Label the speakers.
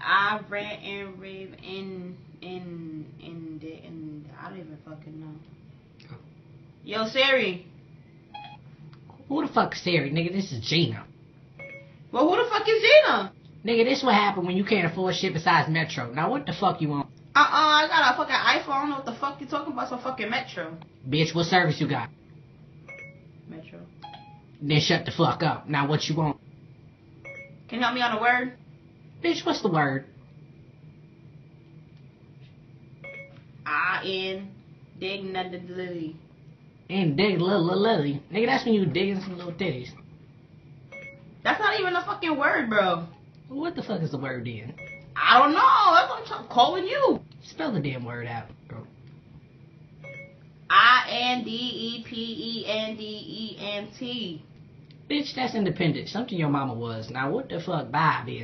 Speaker 1: I rant and rave in I don't even fucking know. Yo, Siri.
Speaker 2: Who the fuck is Siri, nigga? This is Gina.
Speaker 1: Well, who the fuck is Gina?
Speaker 2: Nigga, this what happened when you can't afford shit besides Metro. Now what the fuck you want?
Speaker 1: I got a fucking iPhone. I don't know what the fuck you talking about. Some fucking Metro.
Speaker 2: Bitch, what service you got?
Speaker 1: Metro.
Speaker 2: Then shut the fuck up. Now what you want?
Speaker 1: Can you help me on a word?
Speaker 2: Bitch, what's the word?
Speaker 1: Indignantly.
Speaker 2: Indignantly. Nigga, that's when you digging some little titties.
Speaker 1: That's not even a fucking word, bro.
Speaker 2: What the fuck is the word then?
Speaker 1: I don't know. That's what I'm calling you.
Speaker 2: Spell the damn word out, bro.
Speaker 1: Independent.
Speaker 2: Bitch, that's independent. Something your mama was. Now what the fuck? Bye, bitch.